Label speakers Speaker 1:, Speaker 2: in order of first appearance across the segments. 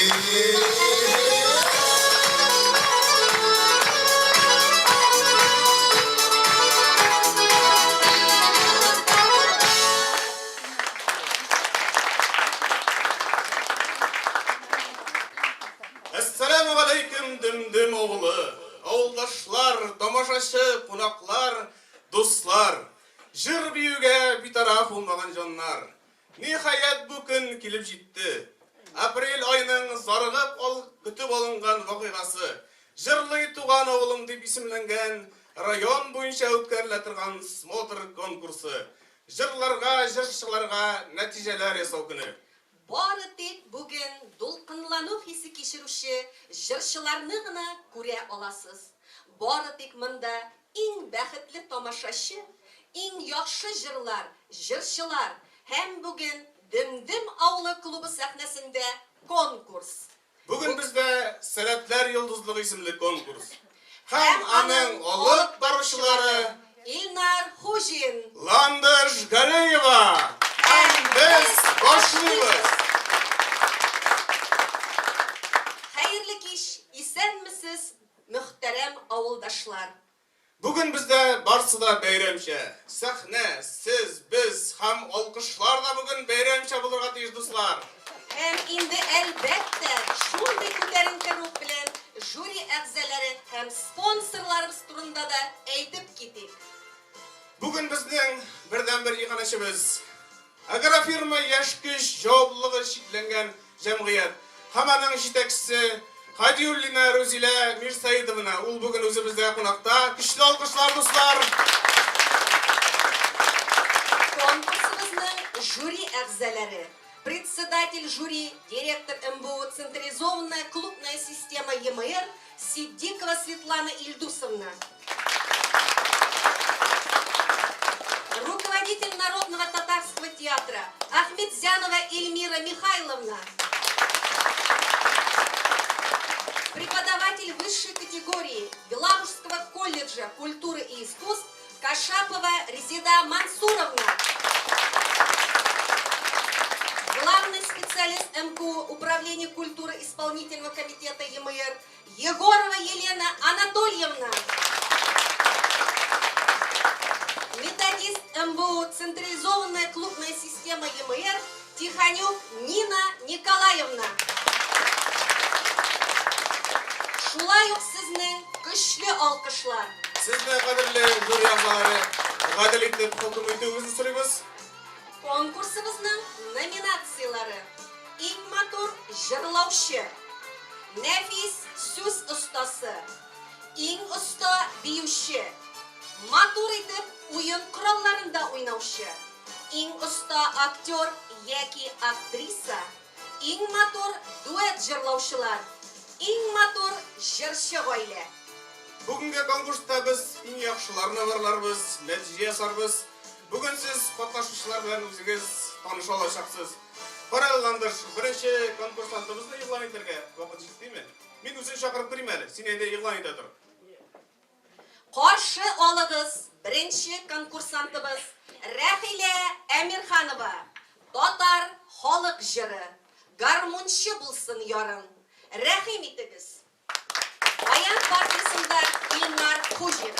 Speaker 1: Assalamu alaikum dim oğlu. Oğuldaşlar, tomaşaşı, kunaklar, dostlar. Jır büyüge bir taraf olmagan canlar. Nihayet bu gün kilip jitti. April ayının zargıp kütüp alıngan vakıgası. Jırlı tuğan oğlum dip isimlengen rayon boyunca ötkeriletirgan smotr konkursu. Jırlarga, jırşılarga neticeler yasau günü.
Speaker 2: Бары тек бүген дулкынлану хисе кичерүче җырчыларны гына күрә аласыз. Бары тек монда иң бәхетле тамашачы, иң яхшы җырлар, җырчылар һәм бүген Димдим авылы клубы сәхнәсендә конкурс.
Speaker 1: Бүген бездә Сәләтләр йолдызлыгы исемле конкурс. Һәм аның алып баручылары
Speaker 2: Илнар Хужин,
Speaker 1: Ландыш Галеева. Һәм без башлыйбыз.
Speaker 2: Хәерле кич, исәнмесез, мөхтәрәм авылдашлар.
Speaker 1: Бүген бездә барсы да бәйрәмчә. Сәхнә, сез, без һәм алкышлар да бүген бәйрәмчә булырга тиеш дуслар.
Speaker 2: Һәм инде әлбәттә, шундый күтәренке рух белән жюри әгъзалары һәм спонсорларыбыз турында да әйтеп китик.
Speaker 1: Бүген безнең бердән-бер иганәчебез. Агрофирма яшькиш җаваплылыгы шикләнгән җәмгыять. Һәм аның җитәкчесе Хадиуллина Рузилә Мирсаидовна. Ул бүген үзебездә кунакта. Көчле алкышлар дуслар.
Speaker 2: Конкурсыбызның жюри әгъзалары. Председатель жюри, директор МБУ «Централизованная клубная система ЕМР» Сиддикова Светлана Ильдусовна. Руководитель Народного татарского театра Ахмедзянова Эльмира Михайловна. Преподаватель высшей категории Белорусского колледжа культуры и искусств Кашапова Резида Мансуровна. Главный специалист МКУ Управления культуры исполнительного комитета ЕМР Егорова Елена Анатольевна. Методист МБУ «Централизованная клубная система ЕМР» Тихонюк Нина Николаевна. Шулай ук сезнең көчле алкышлар.
Speaker 1: Сезне кадерле жюри әгъзалары, гадел итеп хөкем итүегезне сорыйбыз.
Speaker 2: Конкурсыбызның номинациялары: иң матур җырлаучы, нәфис сүз остасы, иң оста биюче, матур итеп уен коралларында уйнаучы, иң оста актер яки актриса, иң матур дуэт җырлаучылар, иң матур җырчы гаилә.
Speaker 1: Бүгенге конкурста без иң яхшыларны барларбыз, нәтиҗә ясарбыз. Бүген сез катнашучылар белән үзегез таныша алачаксыз. Паралландыш, беренче конкурсантыбызны игълан итәргә вакыт җиттеме? Мин үзен чакырып торыйм әле. Син әйдә игълан итә тор.
Speaker 2: Каршы алыгыз беренче конкурсантыбыз Рәхилә Әмирханова. Татар халык җыры. Гармунчы булсын ярың. Рәхим итегез. Баян партиясында Илнар Хужин.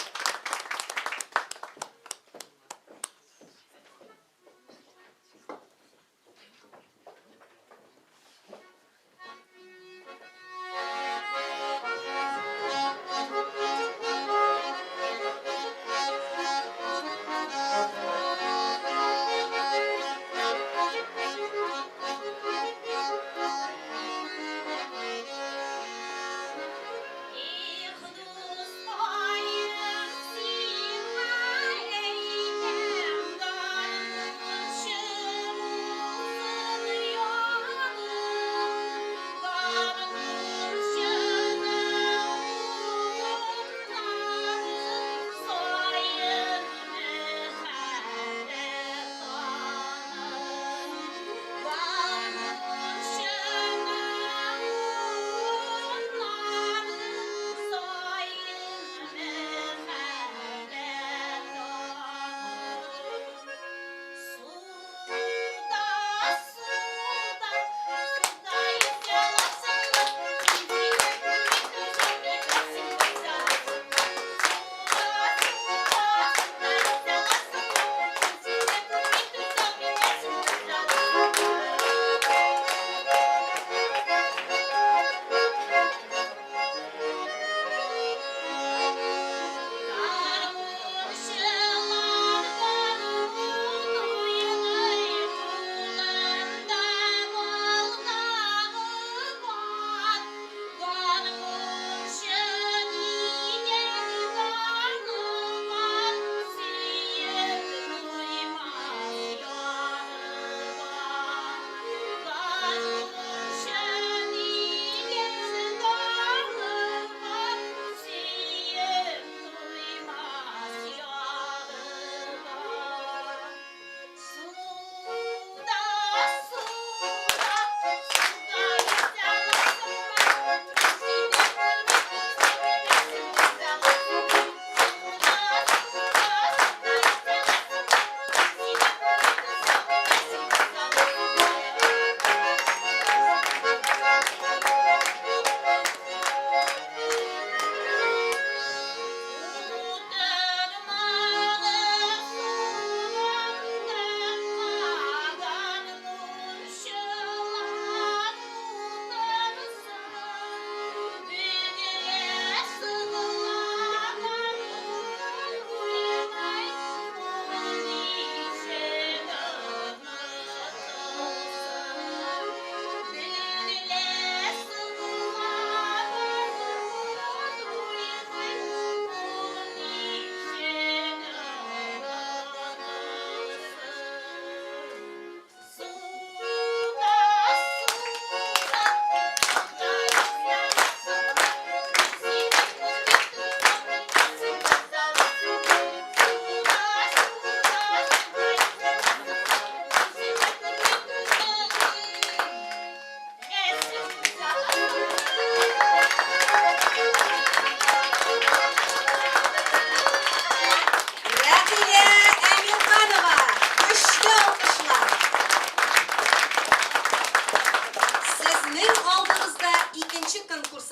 Speaker 3: Их дустайым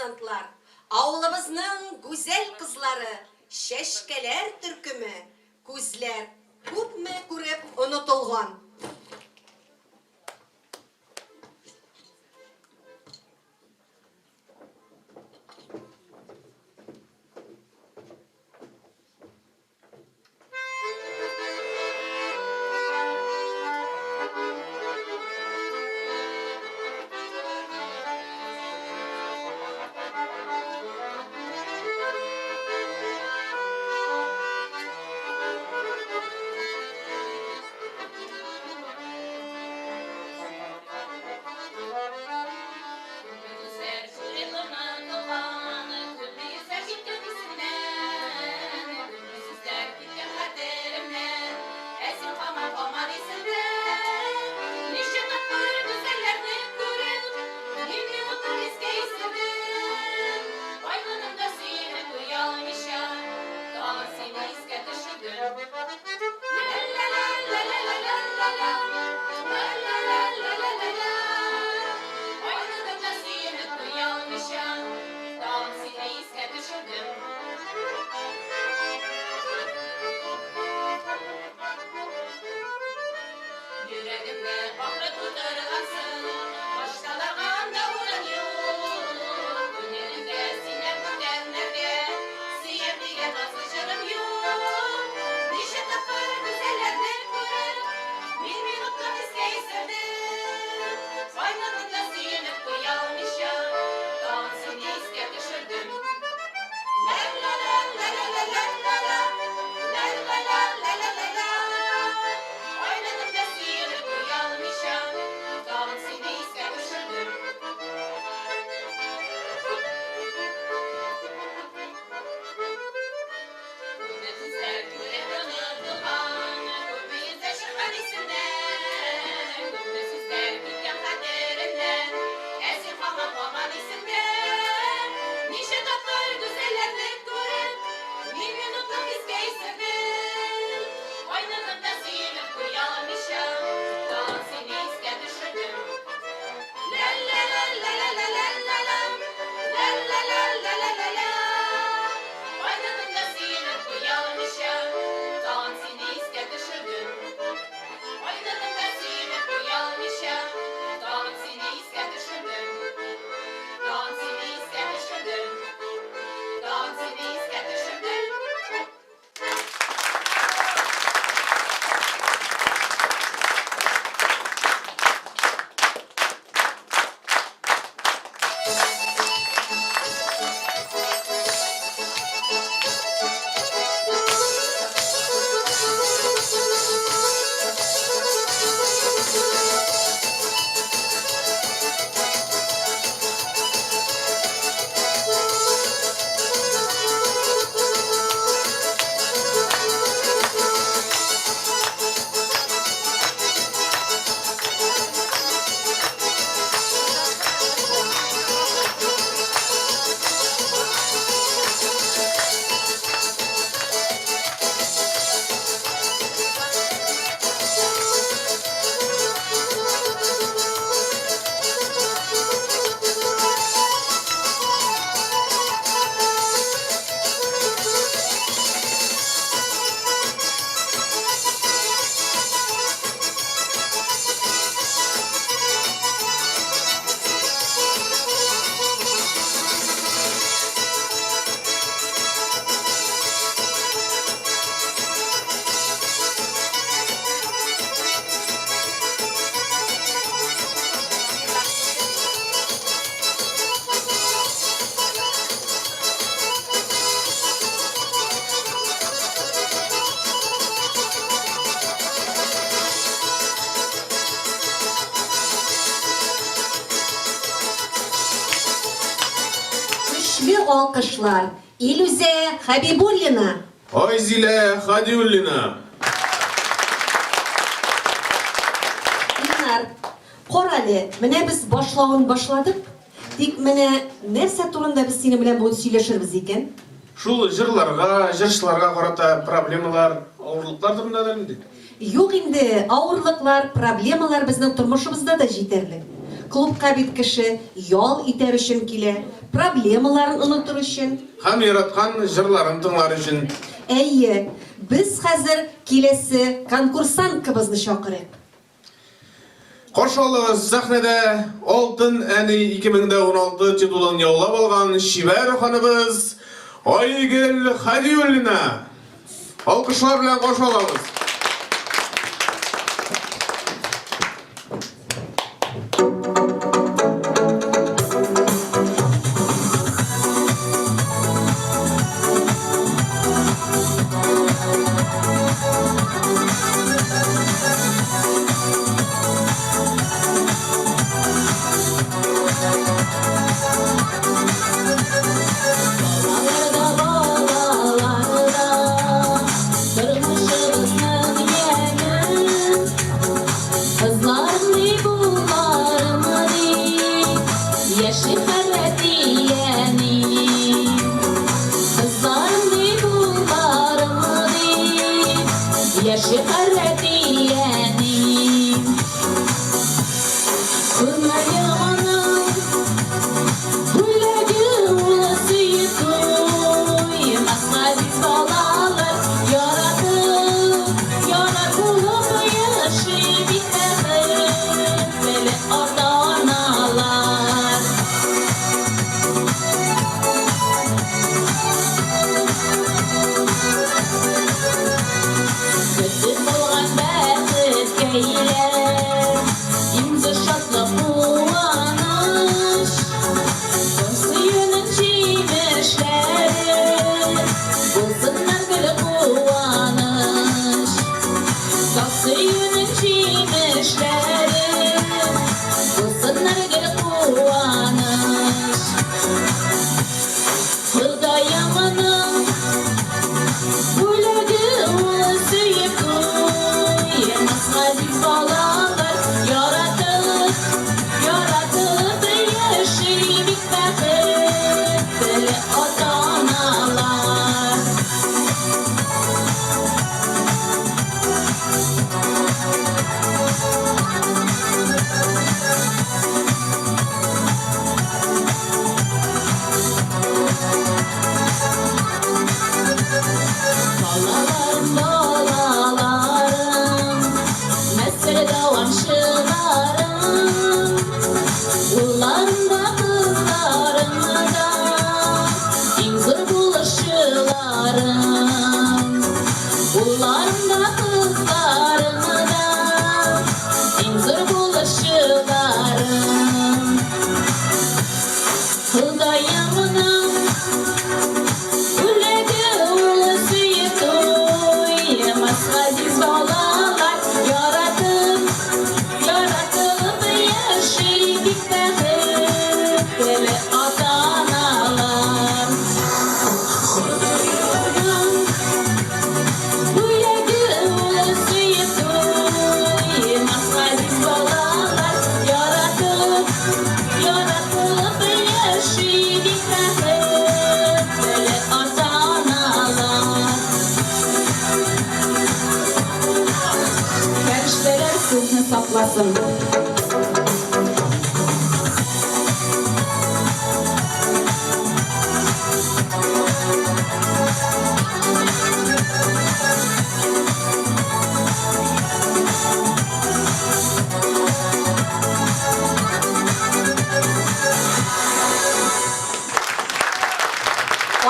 Speaker 2: конкурсантлар, авылыбызның güzel кызлары, шәшкәләр төркеме, күзләр күпме күреп онытылган. Alkışlar. İlüze Habibullina.
Speaker 3: Ayzile Hadiullina.
Speaker 2: Bunlar Qorali, mene biz başlağın başladık. Tek mene nerse turunda biz seni bilen bunu söyleşirbiz eken.
Speaker 3: Şul jırlarga, jırşlarga karata problemalar, ağırlıklar durumdadır mı?
Speaker 2: Yok indi ağırlıklar, problemalar bizning turmuşumuzda da yeterli. клубка бит кеше ял итәр өчен килә, проблемаларын онытыр өчен.
Speaker 3: Һәм яраткан җырларын тыңлар өчен.
Speaker 2: Әйе, без хәзер киләсе конкурсанткабызны чакырыйк.
Speaker 3: Каршы алыгыз сәхнәдә Алтын әни 2016 титулын яулап алган шибәр ханыбыз Айгөл Хәдиуллина. Алкышлар белән каршы алабыз.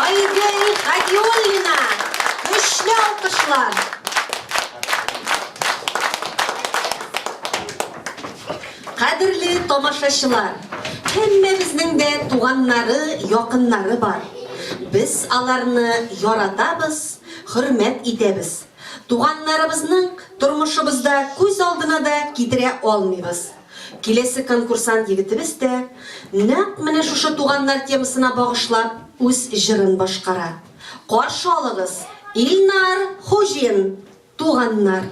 Speaker 2: Айгөл Хәдиуллина, көчле алкышлар. Кадерле тамашачылар, һәммәбезнең дә туганнары, якыннары бар. Без аларны яратабыз, хөрмәт итәбез. Туганнарыбызның тормышыбызда күз алдына да китерә алмыйбыз. Киләсе конкурсант егетебез дә нәкъ менә шушы туганнар темасына багышлап үз җырын башкара. Каршы алыгыз, Илнар Хуҗин, туганнар.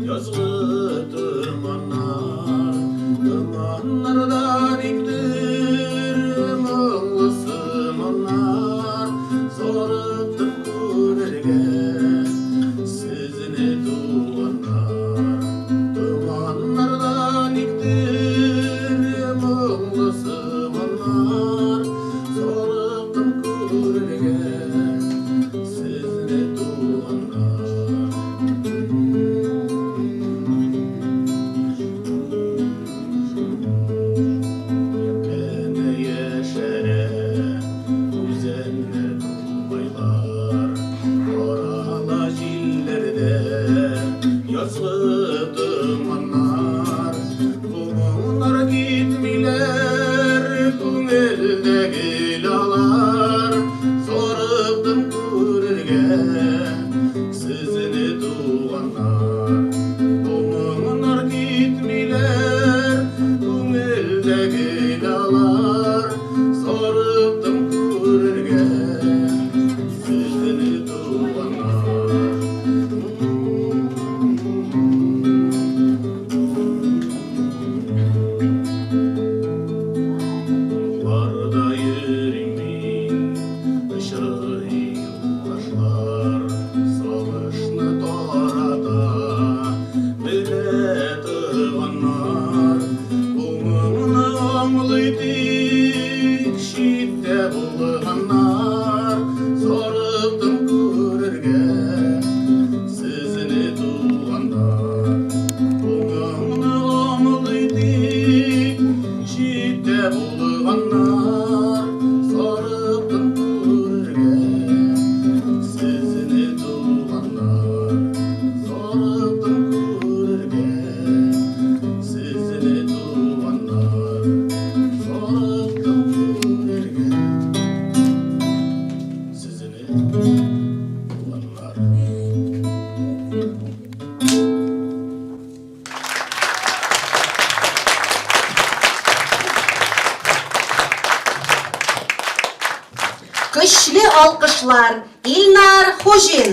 Speaker 3: Yazgı tırman Сәгейлалар сорыптым көрерге Сөздіні туғанар Барда ерімейін Үшірі юлашлар Соғышны тората Біле тұғанар Бұңымны оңлайтик Шитте болғанар Сорыптым көрерге Сізіні туғандар Бұңымны оңлайтик Шитте болғанар Сорыптым көрерге Сізіні туғанар Сорыптым көрерге Сізіні туғанар Сорыптым көрерге Сізіні туғанар
Speaker 2: Көчле алкышлар Илнар Хожин.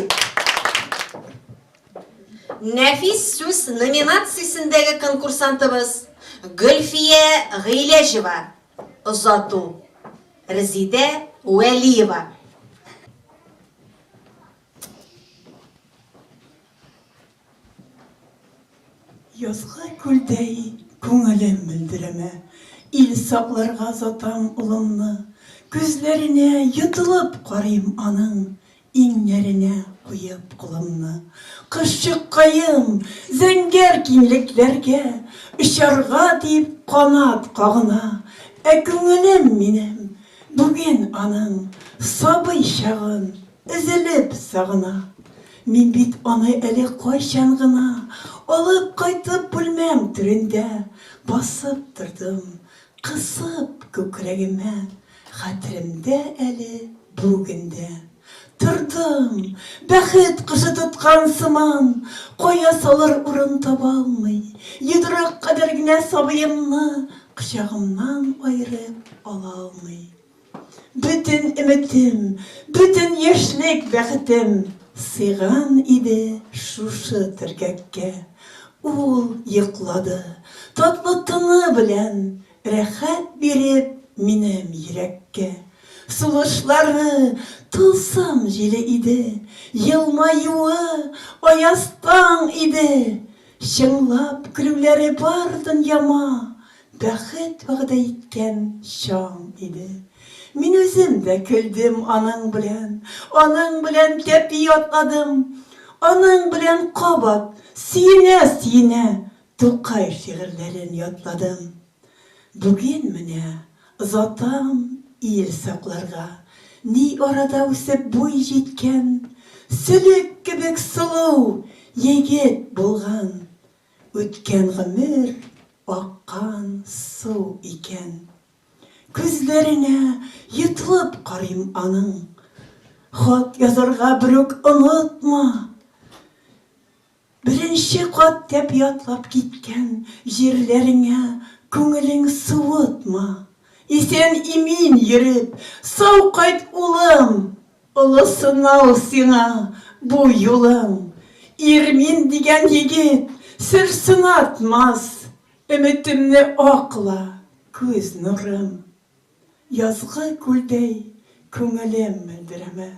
Speaker 2: Нәфис сүз номинациясендәге конкурсантыбыз Гөлфия Гыйләҗева. Озату Резидә Вәлиева.
Speaker 4: Язга күлдәй күңелем белдереме, ил сакларга затам улымны, күзләренә йотылып карыйм аның, иңнәренә куеп кулымны. Кыш чыккаем зәңгәр киңлекләргә, очарга дип канат кагына, күңелем минем бүген аның сабый чагын өзелеп сагына. Мин бит аны әле кайчан гына алып кайтып бүлмәм түрендә басып тордым, кысып күкрәгемә, хәтеремдә әле бүгендә. Тордым, бәхет кышы тоткан сыман, кая салыр урын таба алмый, йодрак кадәр генә сабыемны кочагымнан айырып ала алмый. Бүтән өметем, бүтән яшьлек бәхетем сыйган иде шушы төргәккә. Ул йоклады, татлы тыны белән рәхәт биреп минем йөрәккә. Сулышлары тылсым җиле иде, елмаюы аястан иде. Чыңлап көлүләре бар дөньяма, бәхет вәгъдә иткән чаң иде. Мин үзем дә көлдем аның белән тәпи атладым, аның белән кабат сөенә Тукай шигырьләрен ятладым. Бүген менә озатам ил сакларга, ни арада үсеп буй җиткән, сөлек кебек сылу егет булган, үткән гомер аккан су икән. Күзләренә йотылып карыйм аның, хат язарга берүк онытма. Беренче кат тәп ятлап киткән җирләреңә күңелең суытма. Исән имин йөреп, сау кайт улым, олы сынау сиңа бу юлым. Ирмин дигән егет сер сынатмас, өметемне акла күз нурым. Язгы күлдәй күңелем белдереме,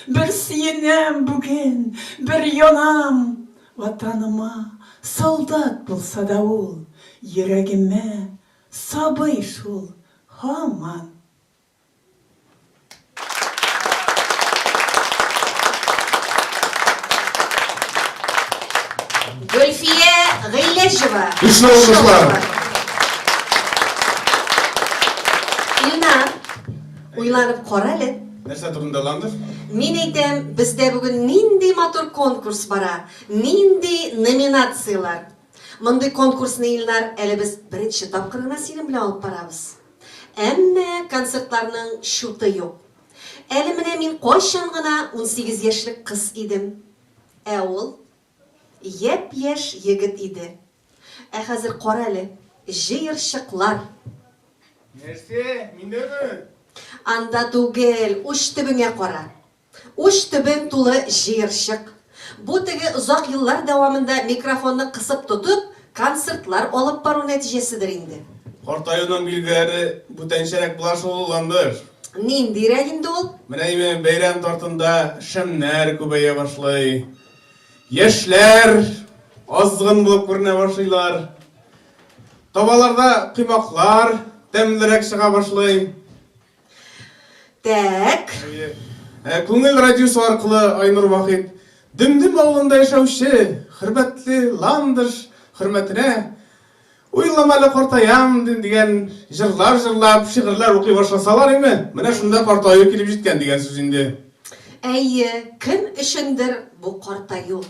Speaker 4: бер сөенәм бүген, бер янам. Ватаныма солдат булса да ул, йөрәгемә сабый шул һаман.
Speaker 2: Гөлфия Гыйләҗева.
Speaker 3: Көчле алкышлар.
Speaker 2: Илнар, уйланып кара әле.
Speaker 3: Нәрсә турында ландыр?
Speaker 2: Мин әйтәм, бездә бүген нинди матур конкурс бара, нинди номинациялар. Мондай конкурсны Илнар әле без беренче тапкыр гына синең белән алып барабыз. Әмма концертларның шуты юк. Әле менә мин кайчан гына 18 яшьлек кыз идем. Ә ул япь-яшь егет иде. Ә хәзер кара әле, җыерчыклар,
Speaker 3: Nerse, minde mi?
Speaker 2: Анда түгел, уч төбеңә кара. Уч төбең тулы җыерчык. Бу теге озак еллар дәвамында микрофонны кысып тотып, концертлар алып бару нәтиҗәседер инде.
Speaker 3: Картаюның билгеләре бүтәнчәрәк булашуландыр.
Speaker 2: Ниндирәк инде ул?
Speaker 3: Менә имен бәйрәм тартында шәмнәр күбәя башлый. Яшьләр азгын булып күренә башлыйлар. Табаларда кыймаклар тәмлерәк чыга башлый.
Speaker 2: Так.
Speaker 3: Күңел радиосы аркылы Айнур Вахит Димдим авылында яшәүче хөрмәтле Ландыш хөрмәтенә уйламалы картаям дигән җырлар җырлап, шигырьләр укый башласалар име? Менә шунда картаю килеп җиткән дигән сүз инде.
Speaker 2: Әйе, кем өчендер бу картаю?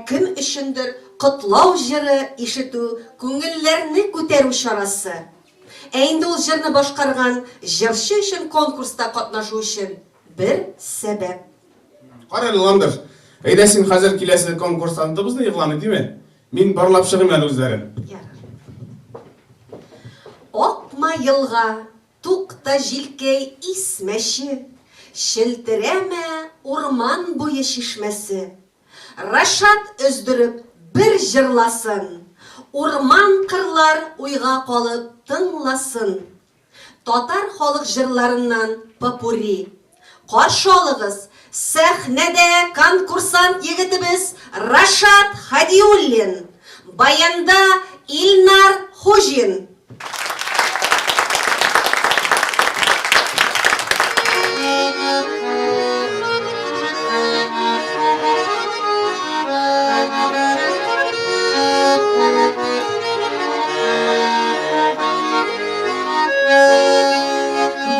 Speaker 2: Кем өчендер котлау җыры ишетү, күңелләрне күтәрү чарасы? Инде ул җырны башкарган җырчы өчен конкурста катнашу өчен бер сәбәп.
Speaker 3: Кара Ландыш, әйдә син хәзер киләсе конкурсантыбызны игълан итиме? Мин барлап чыгыйм әле үзләрен.
Speaker 2: Акма елга, тукта җилкәй исмәче, челтерәмә урман буе чишмәсе. Рашат өздереп бер җырласын, урман кырлар уйга калып тыңласын. Татар халык җырларыннан попури. Каршы алыгыз, сәхнәдә конкурсант егетебез Рашат Хадиуллин, баянда Илнар Хуҗин.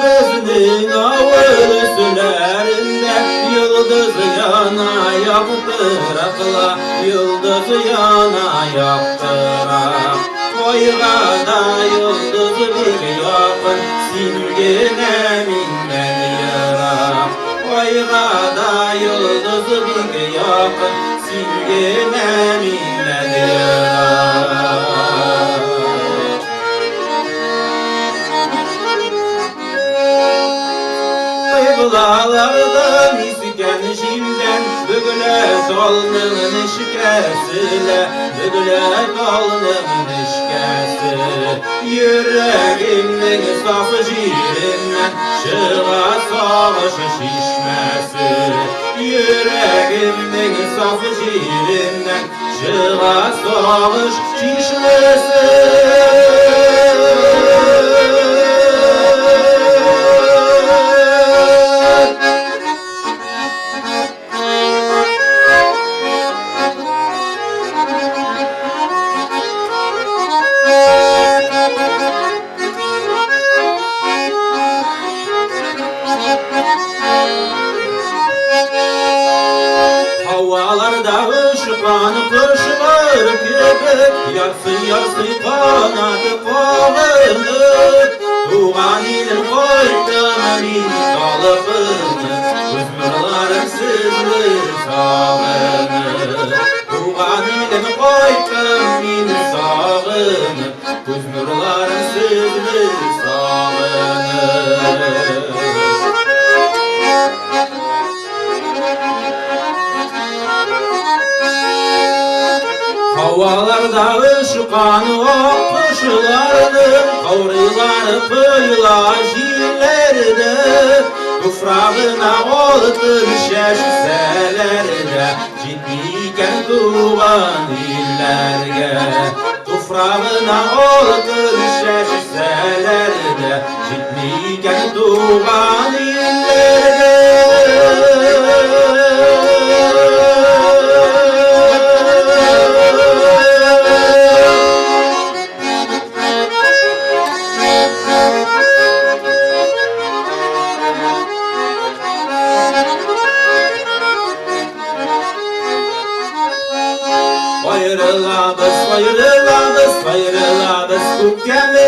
Speaker 5: Безнең авыл сүләрендә йолдыз яна яктыракла, йолдыз яна яктырак. Айга да йолдыз бик якын, син генә миннән ерак. Айга да йолдыз бик якын, син генә миннән ерак. Kıyılardan isken şimdiden Bügüle dalının işkesile Bügüle dalının işkesi Yüreğimden safı jirinden Çığa savaş şişmesi Yüreğimden safı jirinden Çığa savaş şişmesi Havalarda uçkan kuşlar gibi Yarsı yarsı kanadı kavunur Tuğan ilim koydum min kalıbını Kuzmurlarım sizlir sağınır Tuğan ilim koydum min sağınır Kuzmurlarım sizlir sağınır Havalarda uçkan kuşlarının Kavriları kıyla jillerde Tufrağına olsun şeşselerde Ciddiken tuğan illerge Tufrağına olsun şeşselerde Ciddiken tuğan illerge Ayrılabız күккәме,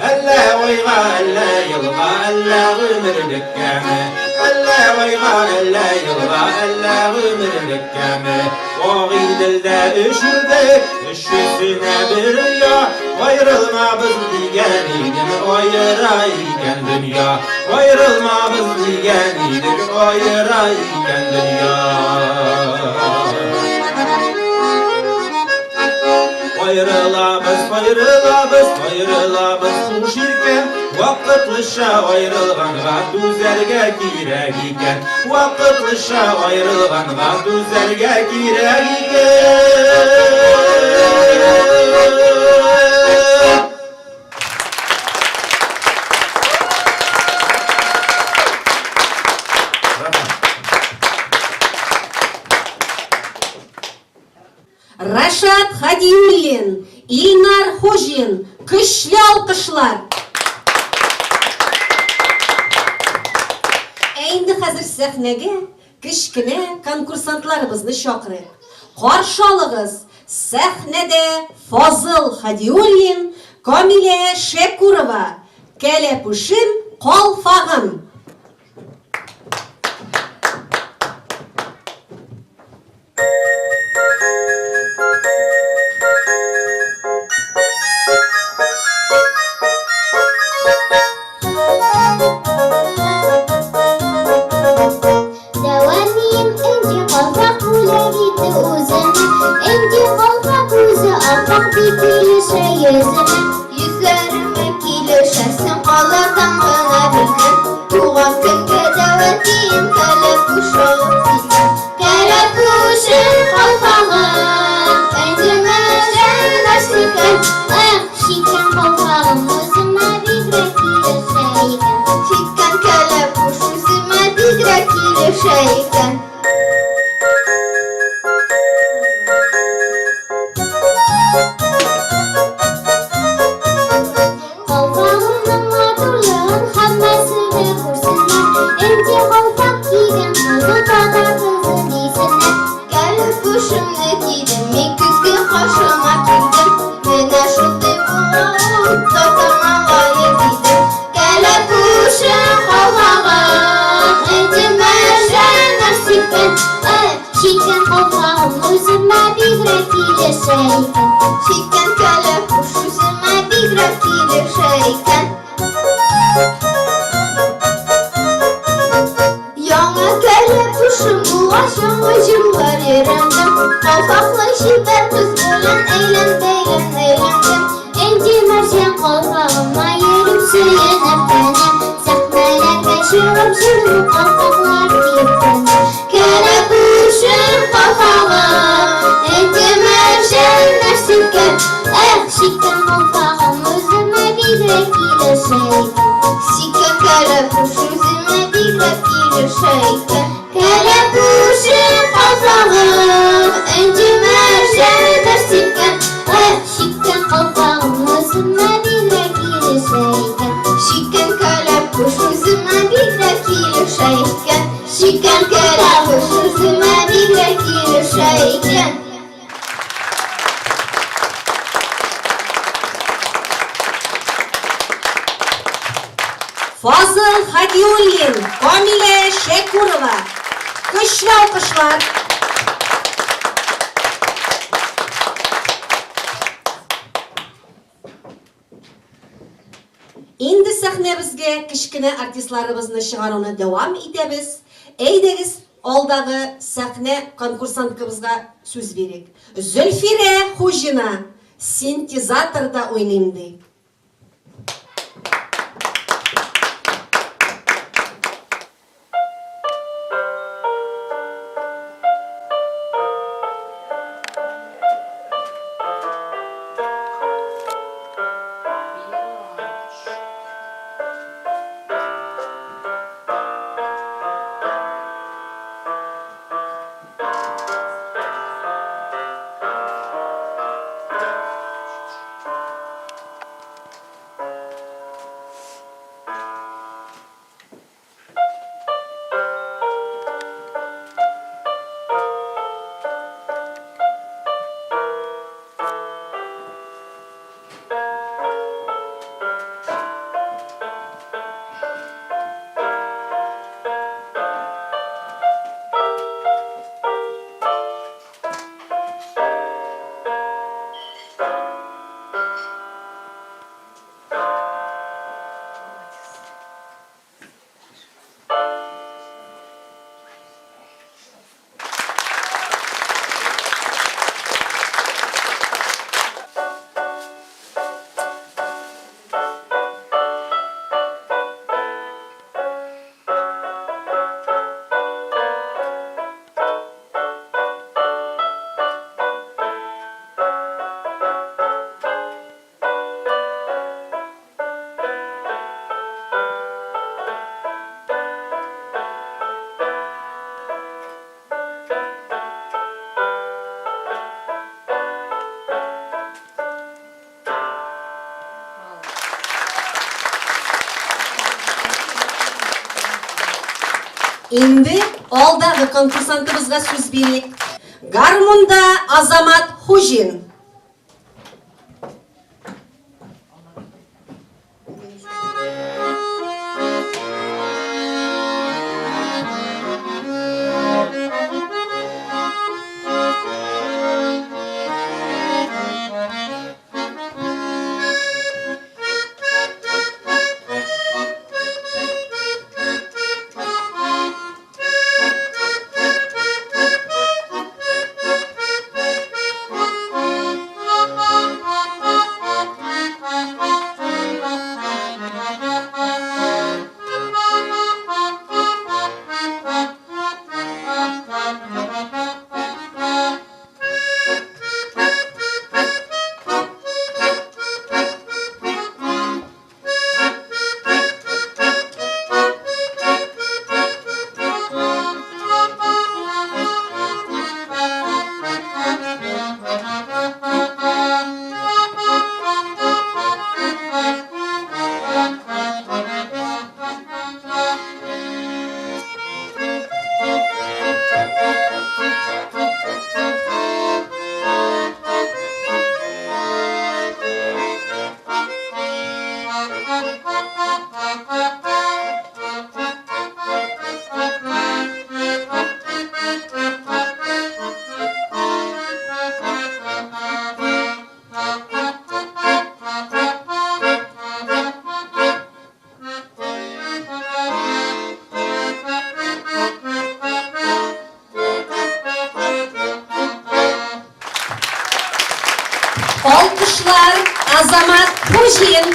Speaker 5: әллә ойга, әллә йылга, әллә гомерлек кәме, әллә elle vayga elle yılga elle ömürlük kemi o gidilde üşürdük üşüsüne bir ya ayrılma biz diyen idim ayıra iken dünya ayrılma biz diyen idim ayıra iken dünya ayrılabız kuşirken Vakıtlışa ayrılganğa düzerge girek iken Vakıtlışa ayrılganğa düzerge girek iken
Speaker 2: Рашат Хадиуллин, İlnar Hojin, güçlü alkışlar. Endi hazır sahnege kişkine konkursantlarımızı çağırıp qarşı alığız. Sahnede Fazıl Hadiullin, Kamile Şekurova, Kelepuşim Qalfağım.
Speaker 6: Yüzlerime kileşersin kalardan bana bildim Tuğan kenge davetim kelepüş olup gittim Kelepüşüm kalfağım Öncüme nasipten Şiken kalfağım Özüme bigrek kileşeyken Şiken kelepüş Özüme bigrek kileşeyken Şiken kelepüş yüzüme bigrek kileşeyken Yana kelepüşüm bulaş yana jıllar erendim Kalfaklı şiber kız bilen eğlendim Enci mercan kalfağıma yerim süyenip benim Sahnelerge şırıp şırıp kalfaklar deyip benim Kelepüşüm kalfağım Enci mercan nasipken Şiken kalfağım özüme bigrek kileşeyken Şiken kelepüş yüzüme bigrek kileşeyken Kelepüşüm kalfağım Öncüme şer nasipken Şiken kalfağım özüme bigrek kileşeyken Şiken kelepüş yüzüme bigrek kileşeyken Şiken kelepüş yüzüme bigrek kileşeyken
Speaker 2: Fazıl Hadiullin, Kamile Şekurova, güçlü alkışlar. Endi sahnebizge kişkine artistlarımızны çıgaruny devam etebez. Eydegiz alдағы sahne konkursantkımızga söz berek. Zülfire Hujina sintezatorda oynayım deyip. Endi oldagi konkursantimizga so'z beraylik. Garmonda Azamat Xo'jin. Alkışlar Azamat Xo'jin.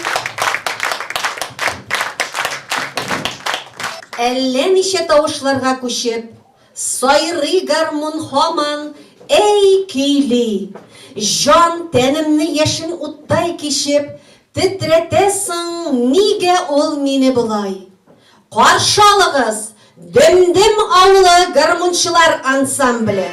Speaker 2: Әллә ничә тавышларга күчеп, сайрый гармун һаман, эй көйли. Жан тәнемне яшен уттай кичеп, титрәтәсең, нигә ул мине болай? Каршы алыгыз, Дөмдем авылы гармунчылар ансамбле.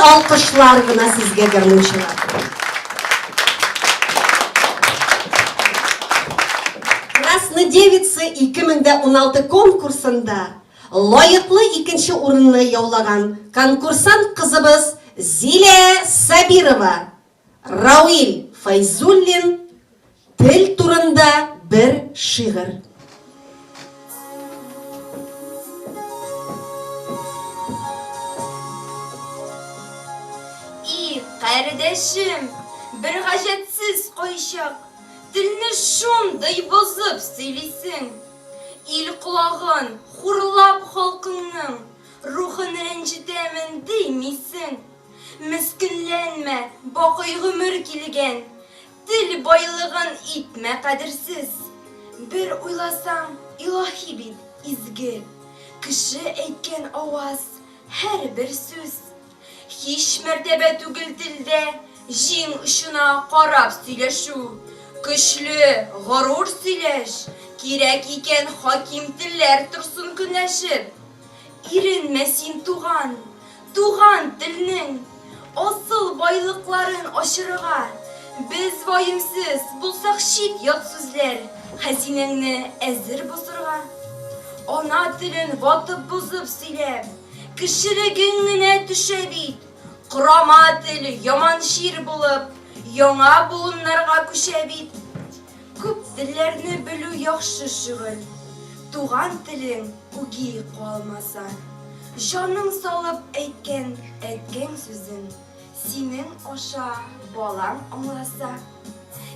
Speaker 2: alkışlar gına sizge garmунчылар. Красный девица 2016 конкурсында лайыклы икенче урынны яулаган конкурсант кызыбыз Зилә Сабирова, Рауил Файзуллин тел турында бер шигырь.
Speaker 7: Kardeşim, bir gajetsiz koyşak, dilini şunday bozup söylesin. İl kulağın, hurlap halkının, ruhun rencitemin deymisin. Miskinlenme, bakay gümür kilgen, dil baylığın itme kadirsiz. Bir uylasam, ilahi bit, izgi, kişi etken avaz, her bir söz. Hiç mertebe tügül dilde, jin ışına qarab söyleşu. Güçlü, gurur söyleş, kirek iken hakim diller tursun günleşip. İrinmesin tuğan dilinin, asıl baylıkların aşırığa. Biz vayımsız bulsak şit yat sözler, hazineni ezir bozurğa. Ana dilin vatıp bozup söylep, kişiliğine düşebit. Kurama dil yaman şiir bulup, yona buğunlarga köşebit. Köp dillerini bilü yaxşı şığıl. Tuğan dilin ugi qalmasa. Janın salıp etken sözün. Senin oşa balan anlasa.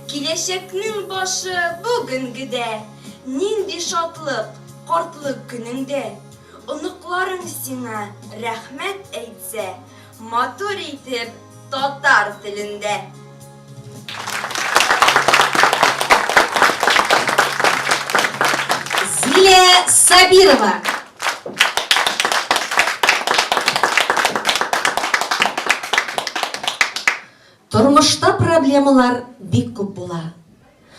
Speaker 7: Kileşeknin başı bugüngüde. Nindi şatlık, kartlık gününde. Unukların sana rahmet etse. Matur itip Tatar dilinde.
Speaker 2: Zilya Sabirova. Turmuşta проблемалар бик күп була.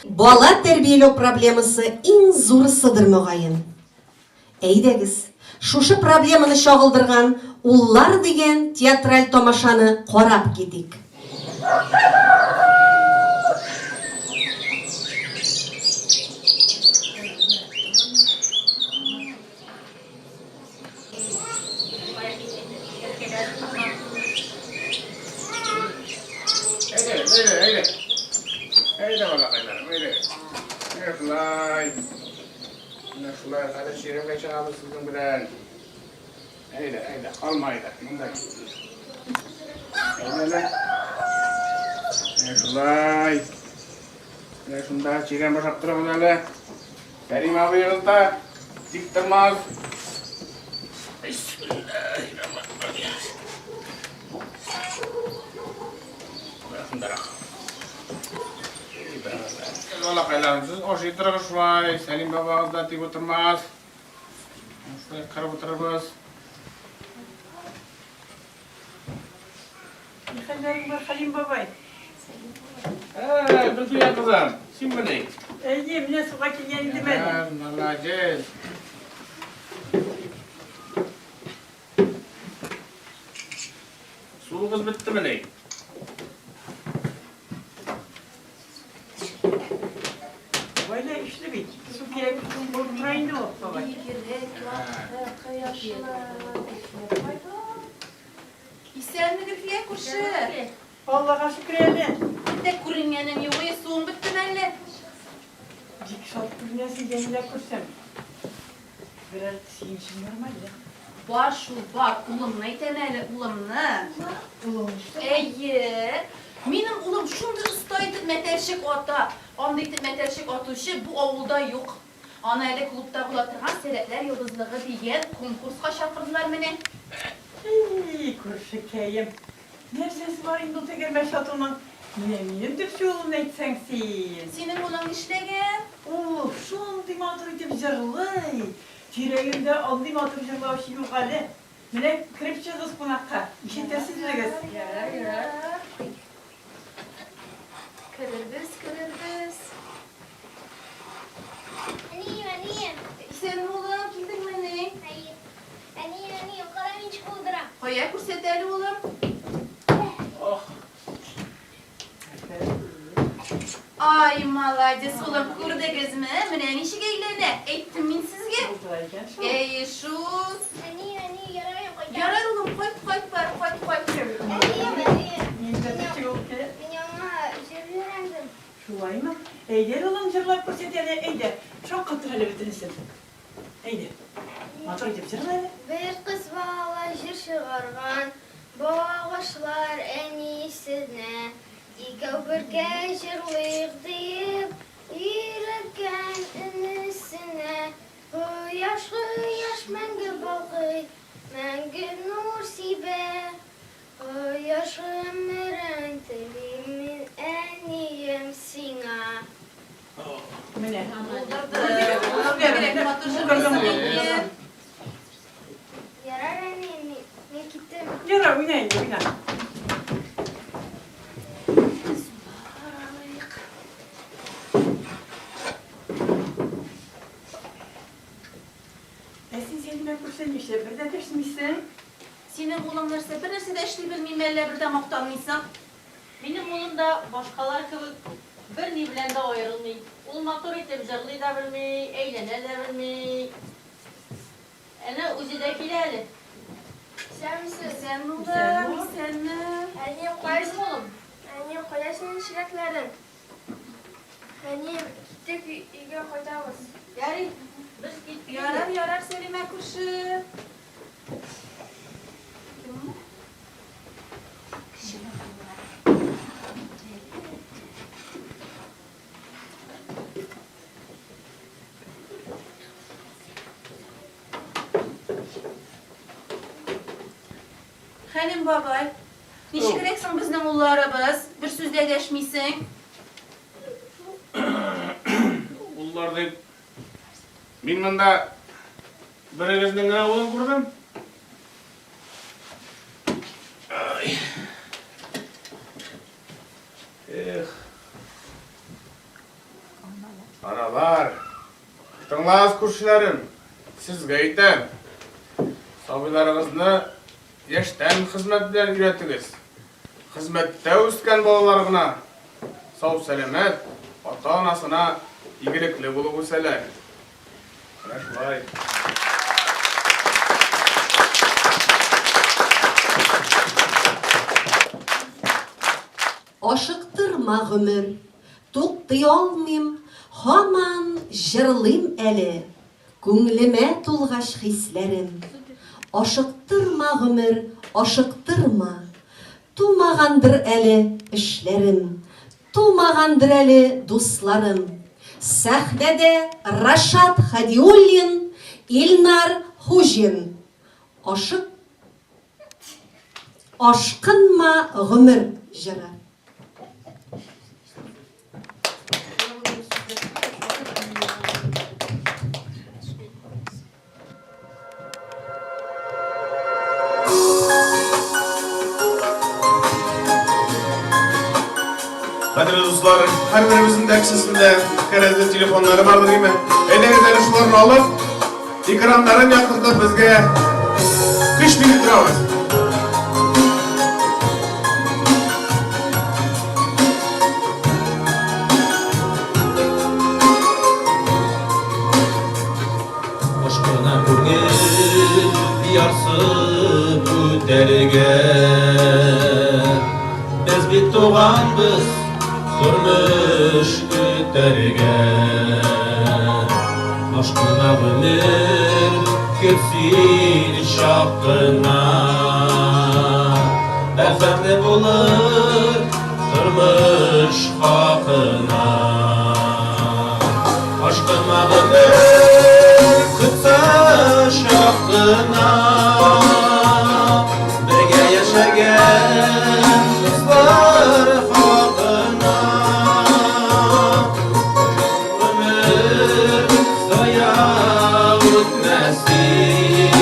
Speaker 2: Бала тәрбияләү проблемасы иң зурысыдыр мөгаен. Әйдәгез, шушы проблеманы чагылдырган Уллар дигән театраль тамашаны карап китик.
Speaker 3: Haydi balakaylar, haydi. Şulay, hadi şirinle çağırın sizin bilen. Haydi, kalmaydı. Bundan. Haydi. Şulay. Şunda çiğren başak duralım öyle. Kerim abi yanında. Dik durmaz. Bismillahirrahmanirrahim. Şundarak. Valla kaylarımsız o şey durmuş var. Selim babamız da dik oturmaz. Şuraya kırıp otururuz.
Speaker 4: Halim babay.
Speaker 3: Bilgiler kızım. Şimdi ne?
Speaker 4: İyiyim, ne sokağa gelin demedim.
Speaker 3: Vallahi gel. Sulu kız bitti mi ne?
Speaker 4: Böyle işte bir. Su gerek bu train de yok babay.
Speaker 7: İsen mi güfiye kuşu?
Speaker 4: Allah'a şükür edin.
Speaker 7: De kurunyanın yuvuyu soğun bitti benle.
Speaker 4: Dik şart dünyası gemile kursam. Birer şeyin için normal ya.
Speaker 7: Var şu bak ulum ne temeli ulum ne?
Speaker 4: Ulan işte.
Speaker 7: Ey, benim ulum şunday ustaydı meterşik ota. Ondaydı meterşik otuşu bu avulda yok. Ana ile klubda bulatırgan Seretler Yıldızlığı diyen konkurska şakırdılar beni.
Speaker 4: İyi kurşukayım. Nersesi var indi teker meşatının. Nemin de şu oğlum etsen sen.
Speaker 7: Senin ulum işlegen.
Speaker 4: Of, şun dimatır itip jırlay. Tireğimde aldım matır jırlay şey yok hali. Mene kirip çıkız konakka. İşintersiz legez.
Speaker 7: Ya. Kırırız.
Speaker 6: Aniyim.
Speaker 7: Sen ulum kimdin beni?
Speaker 6: Hayır. Aniyim. Karamin çıkıldıra.
Speaker 7: Hoya kurseteli ulum. Ay молодец, ulan gördünüzmü? Mene nişik eylene? Ettim min sizge.
Speaker 4: Oturayken şu.
Speaker 7: Ey şut.
Speaker 6: Ani yarayım.
Speaker 7: Yarar ulan koy.
Speaker 4: Miyimde yok ki.
Speaker 6: Minyama öğrendim.
Speaker 4: Şu ay mı? Eyder olan jırlap ko'rsatadi, eyder. Çok katırali bitirsin. Eyder. Motor edip jırlaydı.
Speaker 6: Bir kız bala jır çıgargan, bu ağaçlar en iyisine. İki birge jırlayık deyip, yürükken ünisine. Yaş menge bakıy, menge nur sibe. Yaş ömrün telimin en iyim sina.
Speaker 4: Mene.
Speaker 6: Yarar anne, ne gittim.
Speaker 4: Yara oynayın, oyna. Esin seni ben kursan işte, bir de deşmişsin.
Speaker 7: Senin oğlum nerse bir nerse de işli bilmeyenler bir de maqtanmıysan.
Speaker 8: Benim oğlum da başkalar kılık bir nivlen de ayrılmay. Ol motor etip jırlay da bilmey, eğlene de bilmey. Ana uzidekileri.
Speaker 6: Sen misin?
Speaker 7: Sen mi
Speaker 4: Sen mi?
Speaker 7: ulan? Sen mi?
Speaker 6: Annem
Speaker 8: Kaysın oğlum?
Speaker 6: Annem koyarsın şireklerin. Annem gittik iyi koyacağız.
Speaker 8: Yani biz gittik.
Speaker 7: Yarar Selime kuşu. Halim babay, nişkireksin bizden ullarımız, bir sözle deşmiysin.
Speaker 3: Ular deyip, men mında birinizden gana oğlum kurdum. Aralar, tınlaz kurşularım, sizge aytam. Sabilarınızны yaştan hizmet bilen üretiniz. Hizmetde ösken balalarına sağ selamet, ata-anasına iyilikli bulup öseler. Ana şulay.
Speaker 2: Aşıktırma gümür, tuttay almayım, haman jırlayım eli. Күңлемә тулгач хисләрем. Ашыктырма гомер, ашыктырма. Тумагандыр әле эшләрем. Тумагандыр әле дусларым. Сәхнәдә Рашат Хадиуллин, Илнар Хужин. Ашкынма гомер җыры.
Speaker 3: Kadirli dostlar, her birimizin dersisinde kerezli telefonları vardır değil mi? Edenizleri şularını alıp, ekranların yakında bizge kış bilip duramaz.
Speaker 5: Aşkına ko'ngil diyarsın ko'targan. Biz bit tug'anmiz turmush ko'targan. Aşkına gönül köpsin şapkına. Efendi bulur turmush hakkına. Aşkına gönül kıtsa şapkına. Birge yaşagan kızlar hakkına. Ömür zaya ötmesin.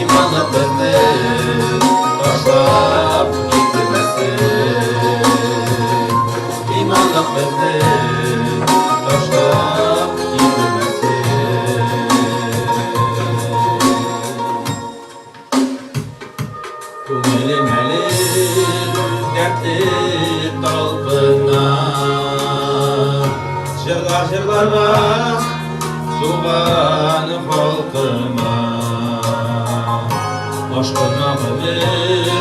Speaker 5: İmanlı bizni taşlap gitmesin. İmanlı bizni taşlap gitmesin. Ko'nglim dertli talpınar. Jırlarga tuğan halkıma Aşkına bilir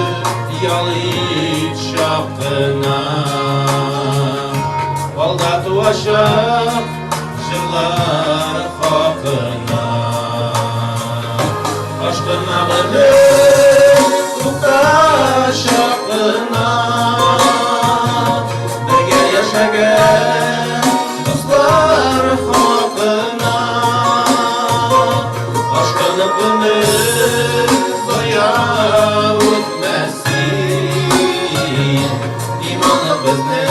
Speaker 5: yalit şapkına Aldatu aşak jırlar hakına Aşkına bilir tuğan şapkına Birge yaşagen dostlar hakına Aşkını ömür doya ötmesin İmanı bizni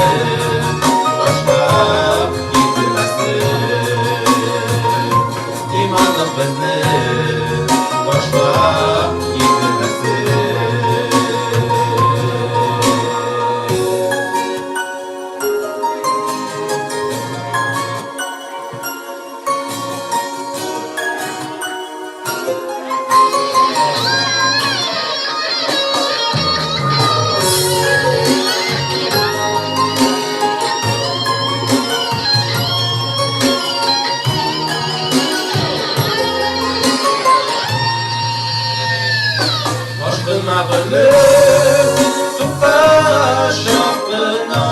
Speaker 5: taşlap gitmesin İmanı bizni taşlap gitmesin Aşkına bilir tuğan şapkına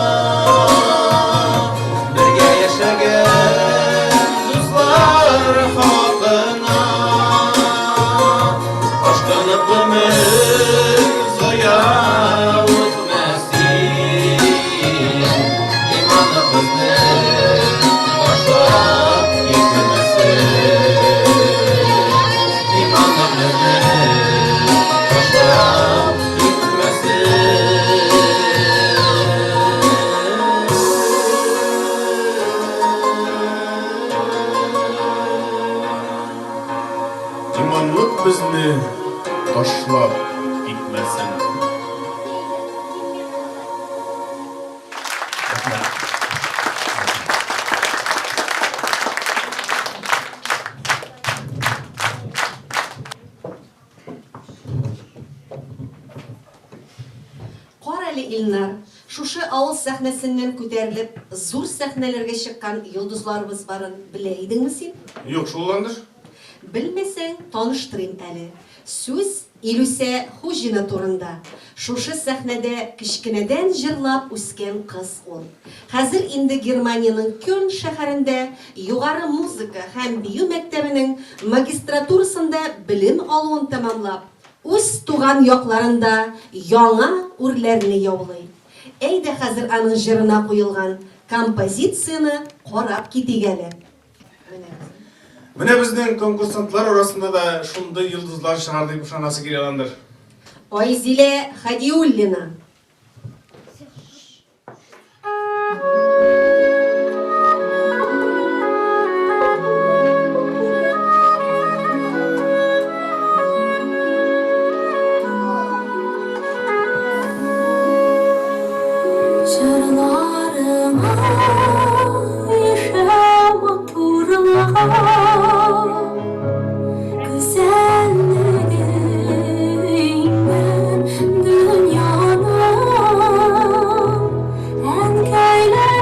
Speaker 5: Birge yaşagen dostlar hakına Aşkını ömür zoya ötmesin İmanı bizni taşlap gitmesin İmanı bizni taşlap
Speaker 3: İmanlık bizni taşlap gitmesin.
Speaker 2: Qarali Ilnar, şuşu avul sahnesinden көтәрелеп, зур сәхнәләргә чыккан йолдызларыбыз барын белә идеңме син?
Speaker 1: Yok şulandır.
Speaker 2: Белмәсәң, таныштырыйм әле. Сүз Илүсә Хуҗина турында. Шушы сәхнәдә кичкенәдән җырлап үскән кыз ул. Хәзер инде Германиянең Кёльн шәһәрендә югары музыка һәм бию мәктәбенең магистратурасында белем алуын тәмамлап, үз туган якларында яңа үрләрне яулый. Әйдә хәзер аның җырына куелган композицияны карап китик әле.
Speaker 3: Менә безнең конкурсантлар арасында да шундый йолдызлар чыгар дип ышанасы килгәндер.
Speaker 2: Айзилә Хадиуллина.
Speaker 9: Çırlarıma yaşam oturma güzelliğinden dünyanın en köylü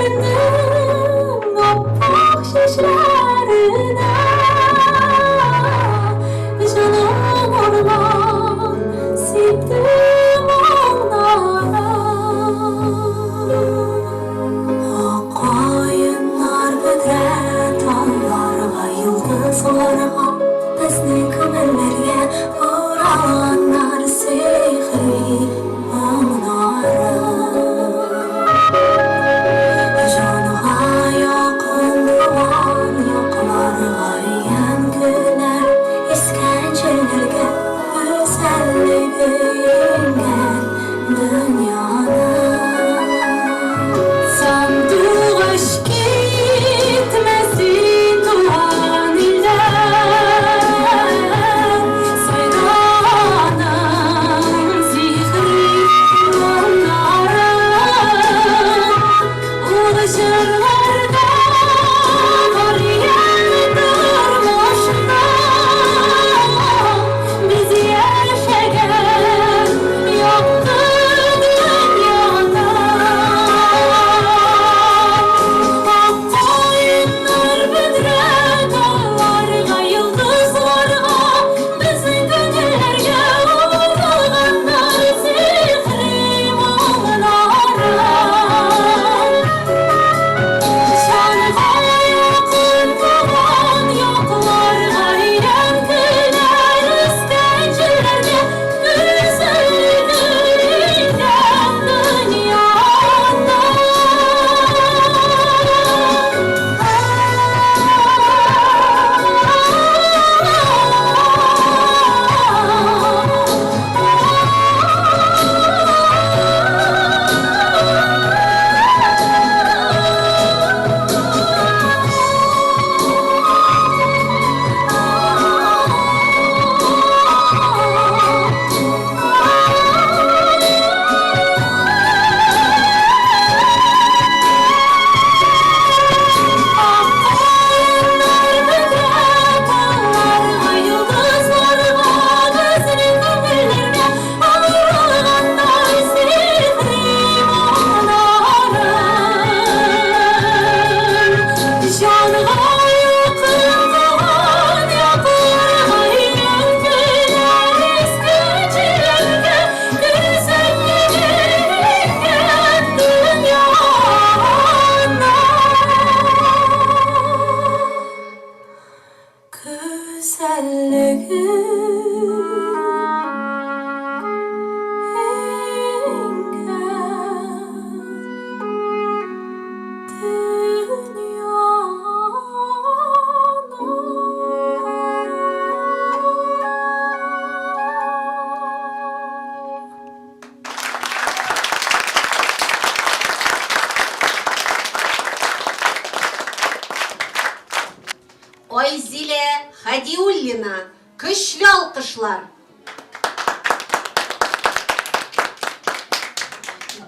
Speaker 2: Айзилә Хадиуллина, көчле алкышлар.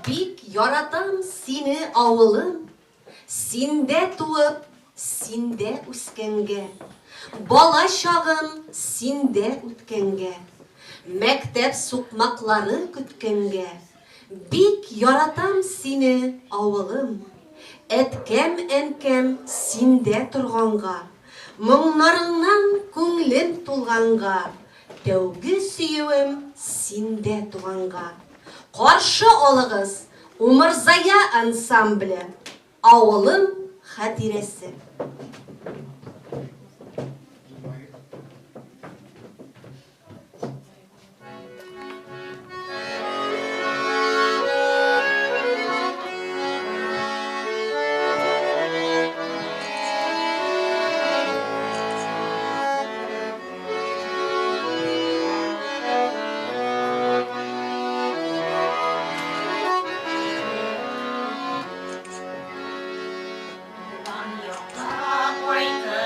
Speaker 2: Бик яратам сине авылым, синдә туып, синдә үскәнгә. Бала чагым синдә үткәнгә. Мәктәп сукмаклары көткәнгә. Бик яратам сине авылым, әткәм-әнкәм синдә торганга. Моңнарыңнан күңлем тулганга. Тәүге сөюем синдә туганга. Каршы алыгыз Умырзая ансамбле, авылым хатирәсе.
Speaker 8: Кайты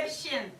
Speaker 4: Krepşin.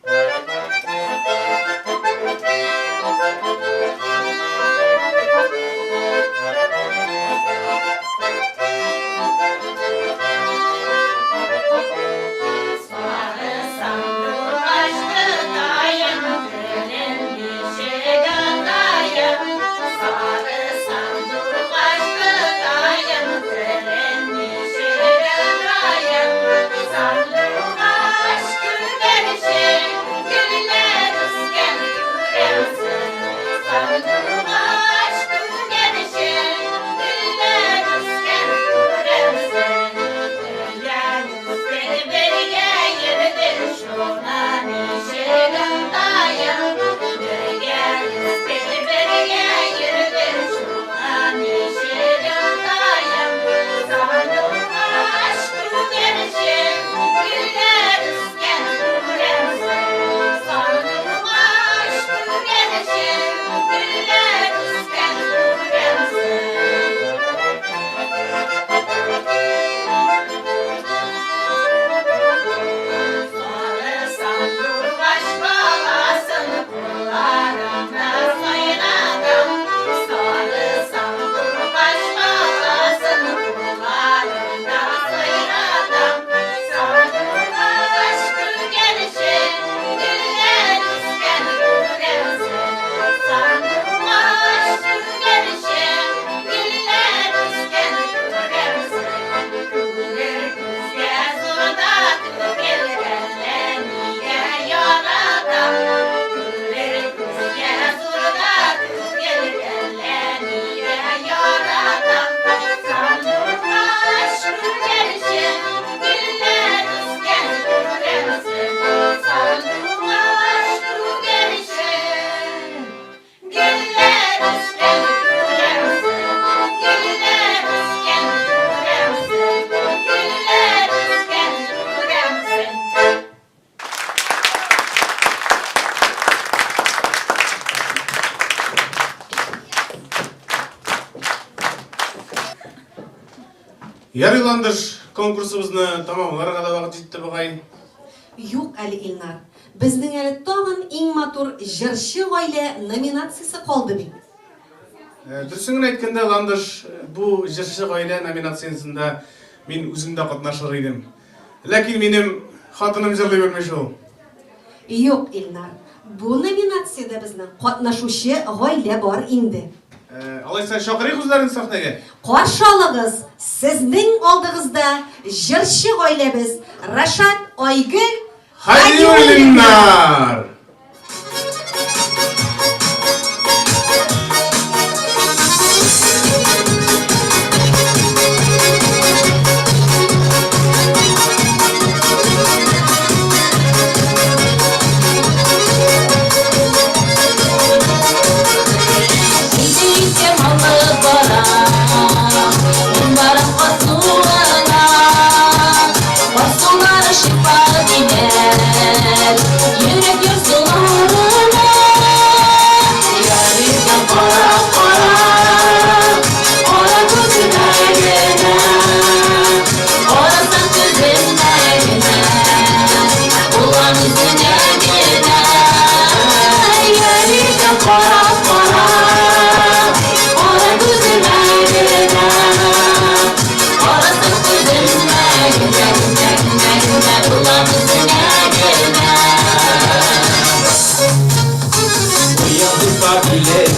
Speaker 3: Yarılandыр konkursumuzны tamamlarга да вакыт җитте бугай.
Speaker 2: Юк әле Илнар. Безнең әле тагын иң матур җырчы гаилә номинациясе калды бит.
Speaker 3: Дөресен әйткәндә, Ландыш, бу җырчы гаилә номинациясендә мин үзем дә катнашыр идем. Ләкин минем хатыным җырлый белмәш ул.
Speaker 2: Юк Илнар. Бу номинациядә безнең катнашучы гаилә бар инде.
Speaker 3: Алайса шакырык үзләрен сәхнәгә.
Speaker 2: Каршы алыгыз, сезнең алдыгызда җырчы гаиләбез Рашат Айгөл
Speaker 3: Хәйруллиннар.
Speaker 5: Yeah.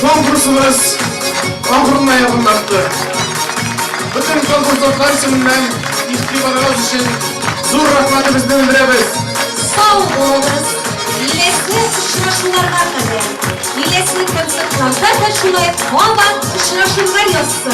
Speaker 3: konkursumuz ahırına yakınlaştı. Bütün konkurslar isminden ihtibarınız için zor rahmetimizni bildiremiz.
Speaker 2: Sağ olunuz. Milesli uçraşularga kadar. Milesli konsertlarda da şunay kavat uçraşular yazsın.